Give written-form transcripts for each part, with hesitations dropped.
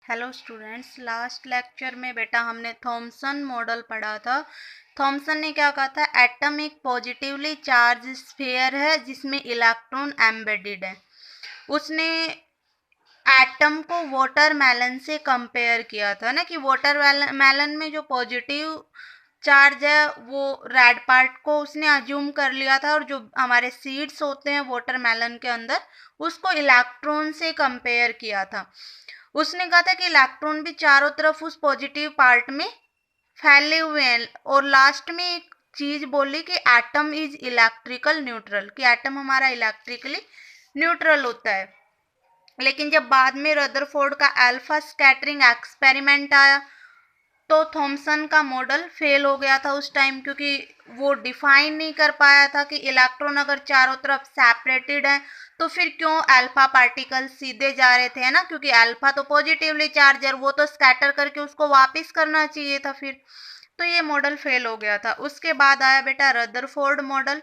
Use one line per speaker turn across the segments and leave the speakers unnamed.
Hello students, last lecture में बेटा हमने थॉमसन मॉडल पढ़ा था। थॉमसन ने क्या कहा था? एटम एक पॉजिटिवली चार्ज स्फीयर है जिसमें इलेक्ट्रॉन एम्बेडेड है। उसने एटम को वाटरमेलन से कंपेयर किया था ना, कि वाटरमेलन में जो पॉजिटिव चार्ज है वो रेड पार्ट को उसने अज्यूम कर लिया था, और जो हमारे सीड्स होते हैं वाटरमेलन के अंदर उसको इलेक्ट्रॉन से कंपेयर किया था। उसने कहा था कि इलेक्ट्रॉन भी चारों तरफ उस पॉजिटिव पार्ट में फैले हुए हैं, और लास्ट में एक चीज बोली कि एटम इज इलेक्ट्रिकल न्यूट्रल, कि एटम हमारा इलेक्ट्रिकली न्यूट्रल होता है। लेकिन जब बाद में रदरफोर्ड का अल्फा स्कैटरिंग एक्सपेरिमेंट आया तो थॉमसन का मॉडल फेल हो गया था उस टाइम, क्योंकि वो डिफाइन नहीं कर पाया था कि इलेक्ट्रॉन अगर चारों तरफ सेपरेटेड है तो फिर क्यों अल्फा पार्टिकल सीधे जा रहे थे, है ना, क्योंकि अल्फा तो पॉजिटिवली चार्ज है, वो तो स्कैटर करके उसको वापस करना चाहिए था फिर। तो ये मॉडल फेल हो गया था। उसके बाद आया बेटा Rutherford model,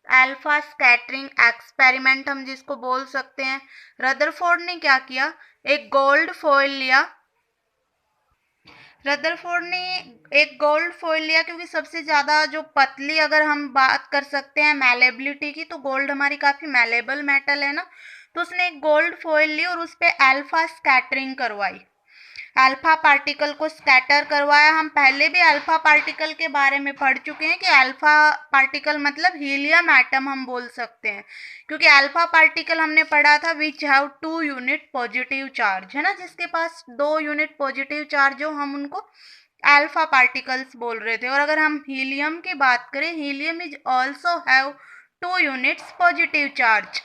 alpha scattering experiment हम जिसको बोल सकते हैं। रदरफोर्ड ने क्या किया, एक गोल्ड फॉइल लिया। रदरफोर्ड ने एक गोल्ड फॉइल लिया, क्योंकि सबसे ज़्यादा जो पतली, अगर हम बात कर सकते हैं मैलेबिलिटी की, तो गोल्ड हमारी काफ़ी मैलेबल मेटल है ना। तो उसने एक गोल्ड फॉइल ली और उस पर अल्फा स्कैटरिंग करवाई, अल्फा पार्टिकल को स्कैटर करवाया। हम पहले भी अल्फा पार्टिकल के बारे में पढ़ चुके हैं कि अल्फा पार्टिकल मतलब हीलियम एटम हम बोल सकते हैं, क्योंकि अल्फा पार्टिकल हमने पढ़ा था which have 2 unit positive charge, है ना, जिसके पास 2 यूनिट पॉजिटिव चार्ज हो हम उनको अल्फा पार्टिकल्स बोल रहे थे। और अगर हम हीलियम की बात करें, helium is also have 2 units positive charge.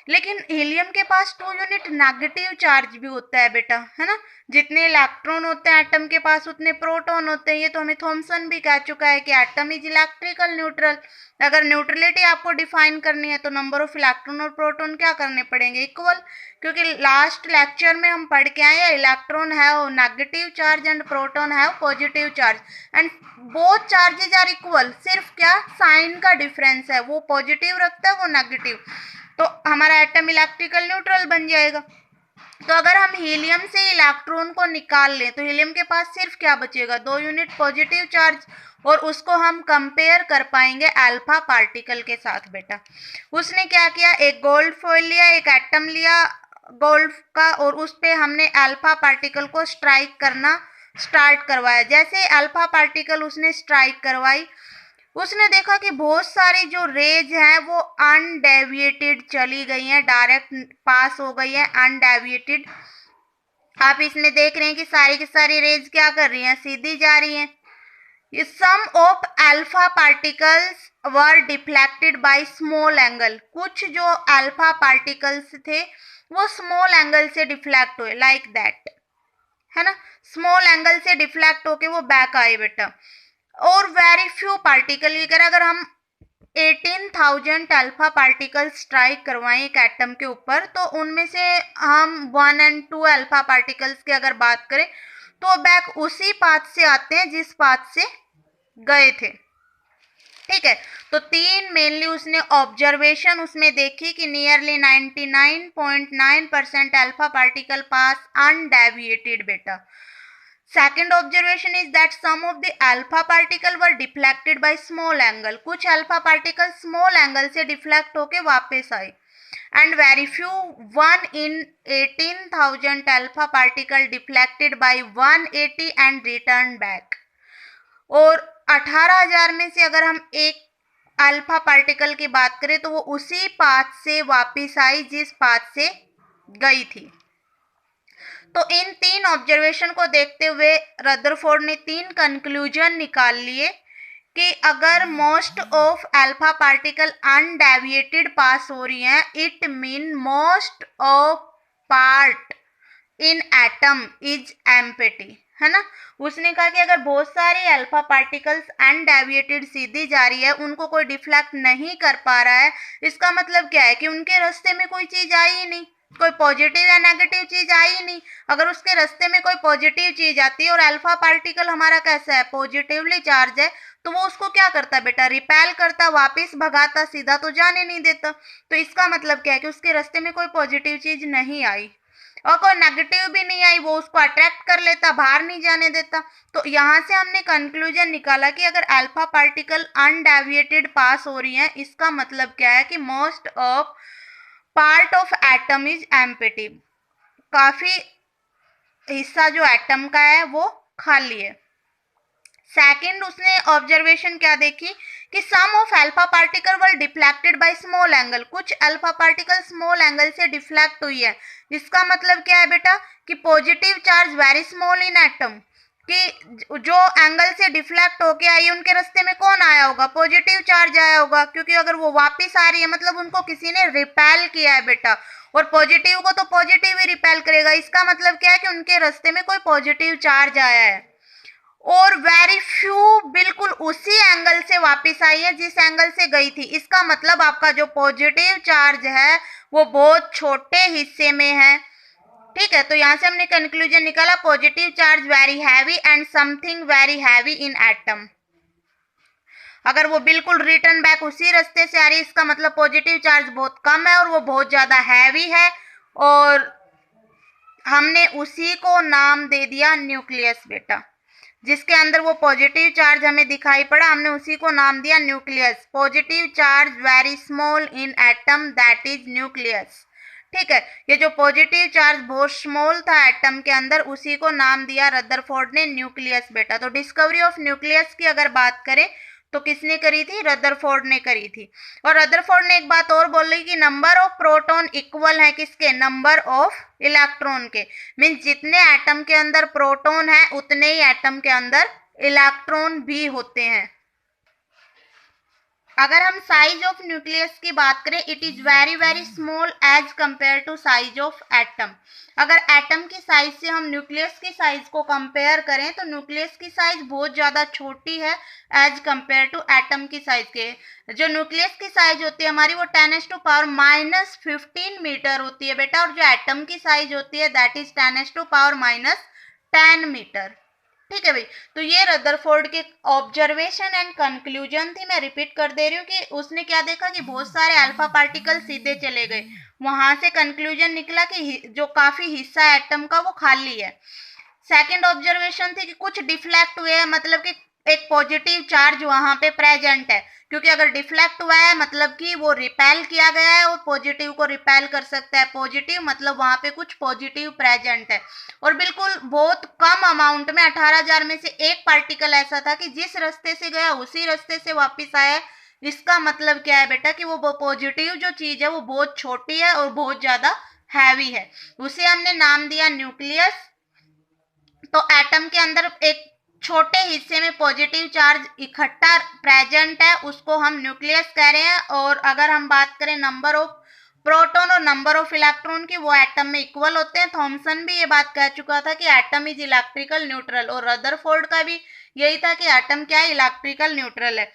लेकिन हीलियम के पास 2 यूनिट नेगेटिव चार्ज भी होता है बेटा, है ना। जितने इलेक्ट्रॉन होते हैं एटम के पास उतने प्रोटॉन होते हैं। ये तो हमें थॉमसन भी कह चुका है कि एटम इज इलेक्ट्रिकल न्यूट्रल। अगर न्यूट्रलिटी आपको डिफाइन करनी है तो नंबर ऑफ इलेक्ट्रॉन और प्रोटॉन क्या करने पड़ेंगे? इक्वल, क्योंकि लास्ट लेक्चर में हम पढ़ के आए electron have negative charge and proton have positive charge and both charges are equal. सिर्फ क्या साइन का डिफरेंस है, वो पॉजिटिव रखता है वो नेगेटिव, तो हमारा एटम इलेक्ट्रिकल न्यूट्रल बन जाएगा। तो अगर हम हीलियम से इलेक्ट्रॉन को निकाल लें तो हीलियम के पास सिर्फ क्या बचेगा? 2 यूनिट पॉजिटिव चार्ज, और उसको हम कंपेयर कर पाएंगे अल्फा पार्टिकल के साथ बेटा। उसने क्या किया, एक गोल्ड फॉइल लिया, एक एटम लिया गोल्ड का, और उस पे हमने अल्फा पार्टिकल को स्ट्राइक करना स्टार्ट करवाया। जैसे अल्फा पार्टिकल उसने स्ट्राइक करवाई, उसने देखा कि बहुत सारी जो रेज हैं वो अनडेविएटेड चली गई हैं, डायरेक्ट पास हो गई है अनडेविएटेड। आप इसमें देख रहे हैं कि सारी की सारी रेज क्या कर रही हैं? सीधी जा रही हैं। Some of alpha particles were deflected by small angle. कुछ जो अल्फा पार्टिकल्स थे वो स्मॉल एंगल से डिफ्लेक्ट हुए, लाइक दैट, है ना। स्मॉल एंगल से डिफ्लेक्ट होके वो बैक आए बेटा। और वेरी फ्यू पार्टिकल, अगर हम 18,000 अल्फा पार्टिकल स्ट्राइक करवाएं एक एटम के ऊपर, तो उनमें से हम 1 और 2 अल्फा पार्टिकल्स की अगर बात करें तो बैक उसी पाथ से आते हैं जिस पाथ से गए थे। ठीक है, तो 3 मेनली उसने ऑब्जर्वेशन उसमें देखी कि nearly 99.9% alpha particle pass undeviated बेटा। Second observation is that some of the alpha particle were deflected by small angle. कुछ alpha particle small angle से deflect होके वापस आए, and very few 1 in 18,000 alpha particle deflected by 180 and returned back. और 18,000 में से अगर हम एक अल्फा पार्टिकल की बात करें तो वो उसी पाथ से वापस आई जिस पाथ से गई थी। तो इन 3 ऑब्जर्वेशन को देखते हुए रदरफोर्ड ने 3 कंक्लूजन निकाल लिए कि अगर most of alpha particle undeviated pass हो रही हैं, it mean most of part in atom is empty, है ना। उसने कहा कि अगर बहुत सारी अल्फा पार्टिकल्स अनडेविएटेड सीधी जा रही है, उनको कोई डिफ्लेक्ट नहीं कर पा रहा है, इसका मतलब क्या है कि उनके रास्ते में कोई चीज आई ही नहीं, कोई पॉजिटिव या नेगेटिव चीज आई ही नहीं। अगर उसके रास्ते में कोई पॉजिटिव चीज आती है और अल्फा पार्टिकल हमारा कैसा है, पॉजिटिवली चार्ज है, तो वो उसको क्या करता बेटा? रिपेल करता, वापस भगाता, सीधा तो जाने नहीं देता। तो इसका मतलब क्या है कि उसके रास्ते में कोई पॉजिटिव चीज नहीं आई। और कोई नेगेटिव भी नहीं आई, वो उसको अट्रैक्ट कर लेता, बाहर नहीं जाने देता। तो यहाँ से हमने कंक्लूजन निकाला कि अगर अल्फा पार्टिकल अनडेविएटेड पास हो रही है, इसका मतलब क्या है कि most of part of atom is empty, काफी हिस्सा जो एटम का है वो खाली है। सेकंड, उसने ऑब्जर्वेशन क्या देखी कि some of alpha particle were deflected by small angle, कुछ अल्फा पार्टिकल स्मॉल एंगल से डिफ्लेक्ट हुई है। इसका मतलब क्या है बेटा कि positive charge very small in atom, कि जो एंगल से डिफ्लेक्ट होके आई उनके रास्ते में कौन आया होगा, पॉजिटिव चार्ज आया होगा, क्योंकि अगर वो वापस आ रही है मतलब उनको किसी ने रिपेल किया है बेटा, और पॉजिटिव को तो पॉजिटिव ही रिपेल करेगा। इसका मतलब क्या है कि उनके रास्ते में कोई पॉजिटिव चार्ज आया है, और वेरी फ्यू बिल्कुल उसी एंगल से वापस आई है जिस एंगल से गई थी। इसका मतलब आपका जो पॉजिटिव चार्ज है वो बहुत छोटे हिस्से में है। ठीक है, तो यहां से हमने कंक्लूजन निकाला positive charge very heavy and something very heavy in atom. अगर वो बिल्कुल रिटर्न बैक उसी रास्ते से आ रही है, इसका मतलब पॉजिटिव चार्ज बहुत कम है और वो बहुत ज्यादा हैवी है, और हमने उसी को नाम दे दिया न्यूक्लियस बेटा। जिसके अंदर वो पॉजिटिव चार्ज हमें दिखाई पड़ा, हमने उसी को नाम दिया nucleus. Positive charge very small in atom, that is nucleus. ठीक है, ये जो पॉजिटिव चार्ज बहुत स्मॉल था एटम के अंदर, उसी को नाम दिया रदरफोर्ड ने न्यूक्लियस बेटा। तो डिस्कवरी ऑफ न्यूक्लियस की अगर बात करें तो किसने करी थी, रदरफोर्ड ने करी थी। और रदरफोर्ड ने एक बात और बोली कि नंबर ऑफ प्रोटॉन इक्वल है किसके, नंबर ऑफ इलेक्ट्रॉन के। मीन्स जितने एटम के अंदर प्रोटॉन है उतने ही एटम के अंदर इलेक्ट्रॉन भी होते हैं। अगर हम साइज ऑफ न्यूक्लियस की बात करें, it is very very small as compare to size of atom. अगर एटम की साइज से हम न्यूक्लियस की साइज को कंपेयर करें तो न्यूक्लियस की साइज बहुत ज़्यादा छोटी है एज कंपेयर टू एटम की साइज के। जो न्यूक्लियस की साइज होती है हमारी वो 10⁻⁻15 मीटर होती है बेटा, और जो एटम की साइज होती है दैट इज 10⁻⁻10 मीटर। ठीक है भाई, तो ये रदरफोर्ड के ऑब्जर्वेशन एंड कंक्लूजन थी। मैं रिपीट कर दे रही हूँ कि उसने क्या देखा कि बहुत सारे अल्फा पार्टिकल सीधे चले गए, वहां से कंक्लूजन निकला कि जो काफी हिस्सा एटम का वो खाली है। सेकंड ऑब्जर्वेशन थी कि कुछ डिफ्लेक्ट हुए हैं, मतलब कि एक पॉजिटिव चार्ज वहां पे प्रेजेंट है, क्योंकि अगर डिफ्लेक्ट हुआ है मतलब कि वो रिपेल किया गया है और पॉजिटिव को रिपेल कर सकता है। पॉजिटिव मतलब वहां पे कुछ पॉजिटिव प्रेजेंट है, और बिल्कुल बहुत कम अमाउंट में 18,000 में से एक पार्टिकल ऐसा था कि जिस रास्ते से गया उसी रास्ते से वापिस आया। इसका मतलब क्या है बेटा कि वो पॉजिटिव जो चीज है वो बहुत छोटी है और बहुत ज्यादा हैवी है, उसे हमने नाम दिया न्यूक्लियस। तो एटम के अंदर एक छोटे हिस्से में पॉजिटिव चार्ज इकट्ठा प्रेजेंट है, उसको हम न्यूक्लियस कह रहे हैं। और अगर हम बात करें नंबर ऑफ प्रोटॉन और नंबर ऑफ इलेक्ट्रॉन की, वो एटम में इक्वल होते हैं। थॉमसन भी ये बात कह चुका था कि एटम इज इलेक्ट्रिकल न्यूट्रल, और रदरफोर्ड का भी यही था कि एटम क्या है, इलेक्ट्रिकल न्यूट्रल है।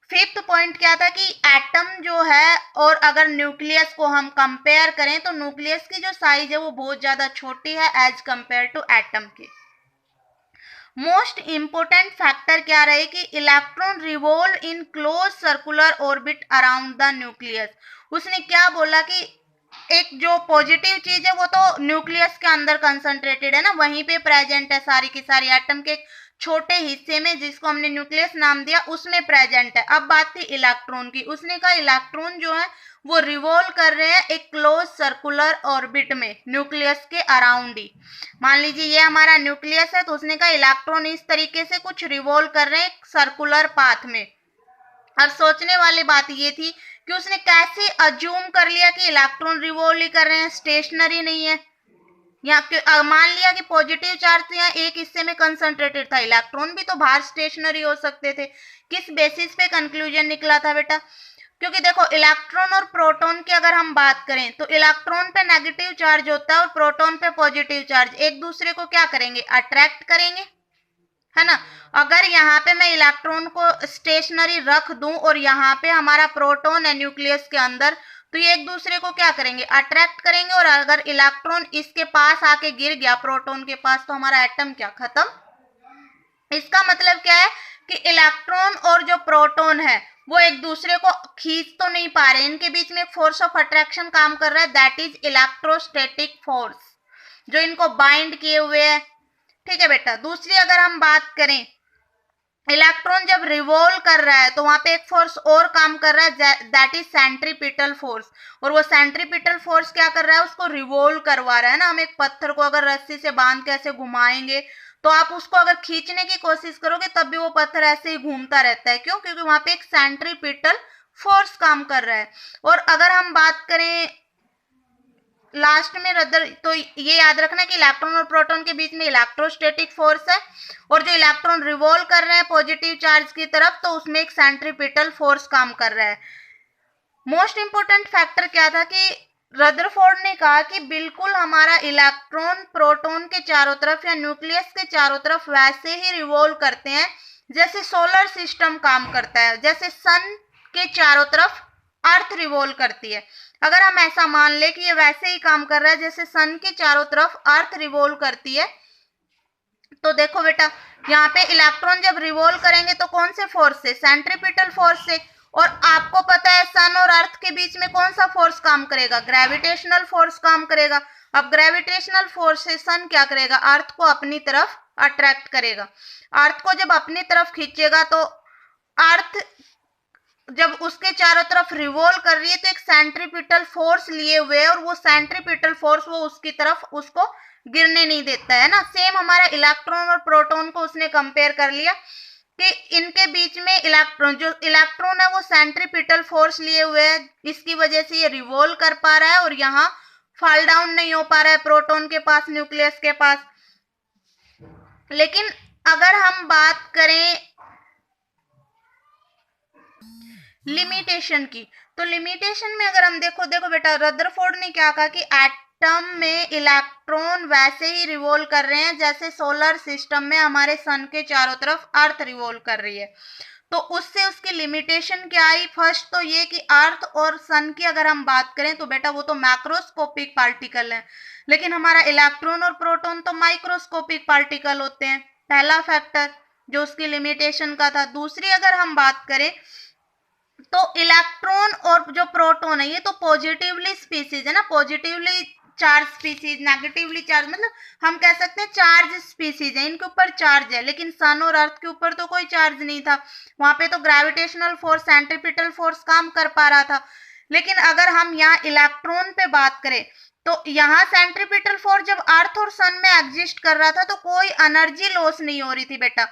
फिफ्थ पॉइंट क्या था कि एटम जो है और अगर न्यूक्लियस को हम कंपेयर करें तो न्यूक्लियस की जो साइज है वो बहुत ज्यादा छोटी है एज कंपेयर टू एटम के। मोस्ट इंपोर्टेंट फैक्टर क्या रहे कि electron revolve in close circular orbit around the nucleus. उसने क्या बोला कि एक जो पॉजिटिव चीज है वो तो न्यूक्लियस के अंदर कंसंट्रेटेड है ना, वहीं पे प्रेजेंट है, सारी की सारी एटम के छोटे हिस्से में जिसको हमने न्यूक्लियस नाम दिया उसमें प्रेजेंट है। अब बात थी इलेक्ट्रॉन की, उसने कहा इलेक्ट्रॉन जो है वो रिवॉल्व कर रहे हैं एक क्लोज सर्कुलर ऑर्बिट में न्यूक्लियस के अराउंड ही। मान लीजिए ये हमारा न्यूक्लियस है, तो उसने कहा इलेक्ट्रॉन इस तरीके से कुछ रिवॉल्व कर रहे हैं एक सर्कुलर पाथ में। अब सोचने वाली बात ये थी कि उसने कैसे अज्यूम कर लिया कि इलेक्ट्रॉन रिवॉल्व ही कर रहे हैं, स्टेशनरी नहीं है। यहाँ मान लिया कि पॉजिटिव चार्ज तो यहाँ एक हिस्से में कंसंट्रेटेड था, इलेक्ट्रॉन भी तो बाहर स्टेशनरी हो सकते थे। किस बेसिस पे कंक्लूजन निकला था बेटा, क्योंकि देखो इलेक्ट्रॉन और प्रोटॉन की अगर हम बात करें तो इलेक्ट्रॉन पे नेगेटिव चार्ज होता है और प्रोटॉन पे पॉजिटिव चार्ज, एक दूसरे को क्या करेंगे, अट्रैक्ट करेंगे, है ना। अगर यहाँ पे मैं इलेक्ट्रॉन को स्टेशनरी रख दूं और यहाँ पे हमारा प्रोटॉन है न्यूक्लियस के अंदर, तो ये एक दूसरे को क्या करेंगे, अट्रैक्ट करेंगे। और अगर इलेक्ट्रॉन इसके पास आके गिर गया प्रोटॉन के पास तो हमारा एटम क्या, खत्म। इसका मतलब क्या है कि इलेक्ट्रॉन और जो प्रोटॉन है वो एक दूसरे को खींच तो नहीं पा रहे, इनके बीच में फोर्स ऑफ अट्रैक्शन काम कर रहा है, दैट इज इलेक्ट्रोस्टैटिक फोर्स। जो इनको बाइंड किए हुए है। ठीक है बेटा। दूसरी अगर हम बात करें, इलेक्ट्रॉन जब रिवॉल्व कर रहा है तो वहां पे एक फोर्स और काम कर रहा है, दैट इज सेंट्रीपिटल फोर्स। और वो सेंट्रीपिटल फोर्स क्या कर रहा है, उसको रिवॉल्व करवा रहा है ना। हम एक पत्थर को अगर रस्सी से बांध के ऐसे घुमाएंगे तो आप उसको अगर खींचने की कोशिश करोगे तब भी वो पत्थर ऐसे ही घूमता रहता है। क्यों? क्योंकि वहां पे एक सेंट्रीपिटल फोर्स काम कर रहा है। और अगर हम बात करें लास्ट में रदर, तो ये याद रखना कि इलेक्ट्रॉन और प्रोटॉन के बीच में इलेक्ट्रोस्टैटिक फोर्स है, और जो इलेक्ट्रॉन रिवॉल्व कर रहे हैं पॉजिटिव चार्ज की तरफ तो उसमें एक सेंट्रीपिटल फोर्स काम कर रहा है। मोस्ट इंपोर्टेंट फैक्टर क्या था कि रदरफोर्ड ने कहा कि बिल्कुल हमारा इलेक्ट्रॉन प्रोटॉन के चारों तरफ या न्यूक्लियस के चारों तरफ वैसे ही रिवॉल्व करते हैं जैसे सोलर सिस्टम काम करता है, जैसे सन के चारों तरफ अर्थ रिवॉल्व करती है। अगर हम ऐसा मान ले कि ये वैसे ही काम कर रहा है जैसे सन के चारों तरफ अर्थ रिवॉल्व करती है, तो देखो बेटा यहाँ पे इलेक्ट्रॉन जब रिवॉल्व करेंगे तो कौन से फोर्स से? सेंट्रीपिटल फोर्स से। और आपको पता है सन और अर्थ के बीच में कौन सा फोर्स काम करेगा? ग्रेविटेशनल फोर्स काम करेगा। अब ग्रेविटेशनल फोर्स से सन क्या करेगा? अर्थ को अपनी तरफ अट्रैक्ट करेगा। अर्थ को जब अपनी तरफ खींचेगा तो अर्थ जब उसके चारों तरफ रिवॉल्व कर रही है तो एक सेंट्रीपिटल फोर्स लिए हुए है, और वो सेंट्रीपिटल फोर्स वो उसकी तरफ उसको गिरने नहीं देता है ना। सेम हमारा इलेक्ट्रॉन और प्रोटॉन को उसने कंपेयर कर लिया कि इनके बीच में इलेक्ट्रॉन है वो सेंट्रीपिटल फोर्स लिए हुए है, इसकी वजह से ये रिवॉल्व कर पा रहा है और यहाँ फॉल डाउन नहीं हो पा रहा है प्रोटॉन के पास, न्यूक्लियस के पास। लेकिन अगर हम बात करें लिमिटेशन की, तो लिमिटेशन में अगर हम देखो बेटा रदरफोर्ड ने क्या कहा कि एटम में इलेक्ट्रॉन वैसे ही रिवॉल्व कर रहे हैं जैसे सोलर सिस्टम में हमारे सन के चारों तरफ अर्थ रिवॉल्व कर रही है। तो उससे उसकी लिमिटेशन क्या आई? फर्स्ट तो ये कि अर्थ और सन की अगर हम बात करें तो बेटा वो तो मैक्रोस्कोपिक पार्टिकल है, लेकिन हमारा इलेक्ट्रॉन और प्रोटॉन तो माइक्रोस्कोपिक पार्टिकल होते हैं। पहला फैक्टर जो उसकी लिमिटेशन का था। दूसरी अगर हम बात करें तो इलेक्ट्रॉन और जो प्रोटॉन है ये तो पॉजिटिवली स्पीसीज है ना, positively charge species, negatively charge, मतलब हम कह सकते हैं चार्ज स्पीसीज है, इनके ऊपर चार्ज है। लेकिन सन और अर्थ के ऊपर तो कोई चार्ज नहीं था, वहां पे तो ग्रेविटेशनल फोर्स, सेंट्रीपिटल फोर्स काम कर पा रहा था। लेकिन अगर हम यहाँ इलेक्ट्रॉन पे बात करें तो यहाँ सेंट्रीपिटल फोर्स जब अर्थ और सन में एग्जिस्ट कर रहा था तो कोई एनर्जी लॉस नहीं हो रही थी बेटा।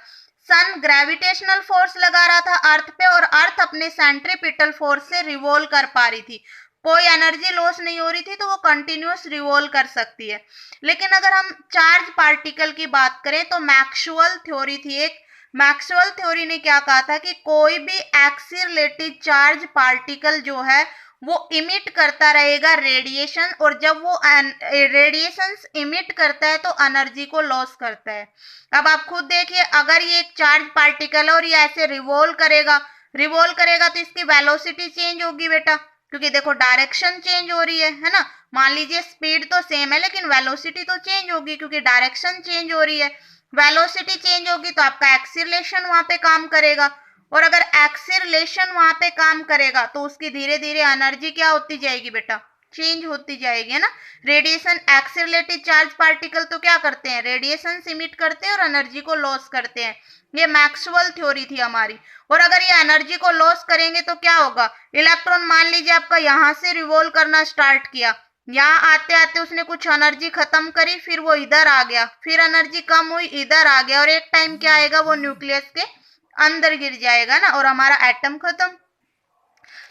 सन ग्रेविटेशनल फोर्स लगा रहा था अर्थ पे और अर्थ अपने सेंट्रीपिटल फोर्स से रिवॉल्व कर पा रही थी, कोई एनर्जी लॉस नहीं हो रही थी, तो वो कंटिन्यूस रिवॉल्व कर सकती है। लेकिन अगर हम चार्ज पार्टिकल की बात करें तो मैक्सवेल थ्योरी थी एक, मैक्सवेल थ्योरी ने क्या कहा था कि कोई भी एक्सीलरेटेड चार्ज पार्टिकल जो है वो इमिट करता रहेगा रेडिएशन, और जब वो रेडिएशंस इमिट करता है तो एनर्जी को लॉस करता है। अब आप खुद देखिए, अगर ये एक चार्ज पार्टिकल है और ये ऐसे रिवॉल्व करेगा तो इसकी वेलोसिटी चेंज होगी बेटा, क्योंकि देखो डायरेक्शन चेंज हो रही है ना। मान लीजिए स्पीड तो सेम है लेकिन वेलोसिटी तो चेंज होगी क्योंकि डायरेक्शन चेंज हो रही है। वेलोसिटी चेंज होगी तो आपका एक्सीलरेशन वहां पे काम करेगा, और अगर एक्सीलरेशन वहां पे काम करेगा तो उसकी धीरे धीरे एनर्जी क्या होती जाएगी बेटा? चेंज होती जाएगी, है ना। रेडिएशन, एक्सीलरेटेड चार्ज पार्टिकल तो क्या करते हैं? रेडिएशन इमिट करते हैं और एनर्जी को लॉस करते हैं। ये मैक्सवेल थ्योरी थी हमारी। और अगर ये एनर्जी को लॉस करेंगे तो क्या होगा? इलेक्ट्रॉन मान लीजिए आपका यहाँ से रिवॉल्व करना स्टार्ट किया, यहाँ आते आते उसने कुछ एनर्जी खत्म करी, फिर वो इधर आ गया, फिर एनर्जी कम हुई, इधर आ गया, और एक टाइम क्या आएगा? वो न्यूक्लियस के अंदर गिर जाएगा ना, और हमारा एटम खत्म।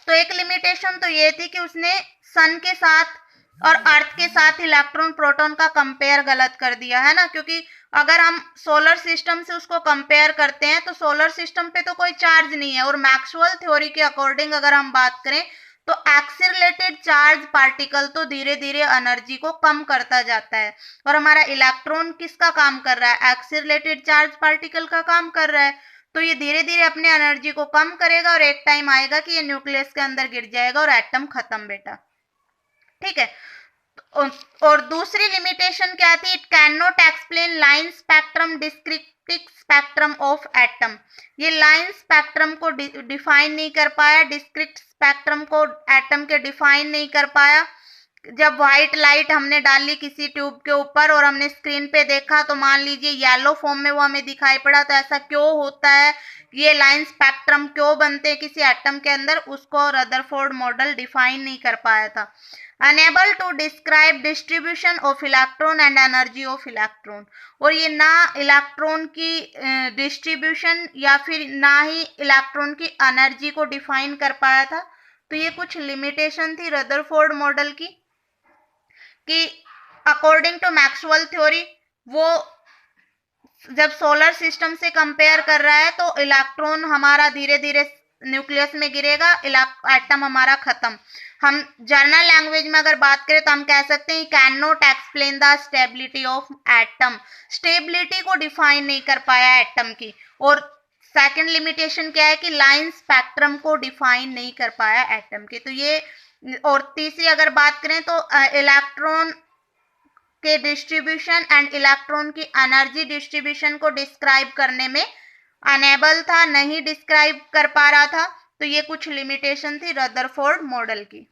तो एक लिमिटेशन तो ये थी कि उसने सन के साथ और अर्थ के साथ इलेक्ट्रॉन प्रोटॉन का कंपेयर गलत कर दिया, है ना। क्योंकि अगर हम सोलर सिस्टम से उसको कंपेयर करते हैं तो सोलर सिस्टम पे तो कोई चार्ज नहीं है, और मैक्सवेल थ्योरी के अकॉर्डिंग अगर हम बात करें तो एक्सीलरेटेड चार्ज पार्टिकल तो धीरे धीरे एनर्जी को कम करता जाता है, और हमारा इलेक्ट्रॉन किसका काम कर रहा है? एक्सीलरेटेड चार्ज पार्टिकल का काम कर रहा है। तो ये धीरे धीरे अपने एनर्जी को कम करेगा और एक टाइम आएगा कि ये न्यूक्लियस के अंदर गिर जाएगा और एटम खत्म बेटा, ठीक है। और दूसरी लिमिटेशन क्या थी? It can not explain line spectrum, descriptive spectrum of atom. ये लाइन स्पेक्ट्रम को डिफाइन नहीं कर पाया, डिस्क्रिप्ट स्पेक्ट्रम को एटम के डिफाइन नहीं कर पाया। जब व्हाइट लाइट हमने डाली किसी ट्यूब के ऊपर और हमने स्क्रीन पे देखा तो मान लीजिए येलो फॉर्म में वो हमें दिखाई पड़ा, तो ऐसा क्यों होता है, ये लाइन स्पेक्ट्रम क्यों बनते हैं किसी एटम के अंदर, उसको रदरफोर्ड मॉडल डिफाइन नहीं कर पाया था। Unable to describe distribution of electron and energy of electron, और ये ना इलेक्ट्रॉन की डिस्ट्रीब्यूशन या फिर ना ही इलेक्ट्रॉन की एनर्जी को डिफाइन कर पाया था। तो ये कुछ लिमिटेशन थी रदरफोर्ड मॉडल की, कि अकॉर्डिंग टू मैक्सवेल थ्योरी वो जब सोलर सिस्टम से कंपेयर कर रहा है तो इलेक्ट्रॉन हमारा धीरे धीरे न्यूक्लियस में गिरेगा, एटम हमारा खत्म। हम जर्नल लैंग्वेज में अगर बात करें तो हम कह सकते हैं can not explain the stability of atom, stability को डिफाइन नहीं कर पाया एटम की। और सेकंड लिमिटेशन क्या है कि लाइन स्पेक्ट्रम को डिफाइन नहीं कर पाया एटम के। तो ये, और तीसरी अगर बात करें तो इलेक्ट्रॉन के डिस्ट्रीब्यूशन एंड इलेक्ट्रॉन की एनर्जी डिस्ट्रीब्यूशन को डिस्क्राइब करने में अनेबल था, नहीं डिस्क्राइब कर पा रहा था। तो ये कुछ लिमिटेशन थी रदरफोर्ड मॉडल की।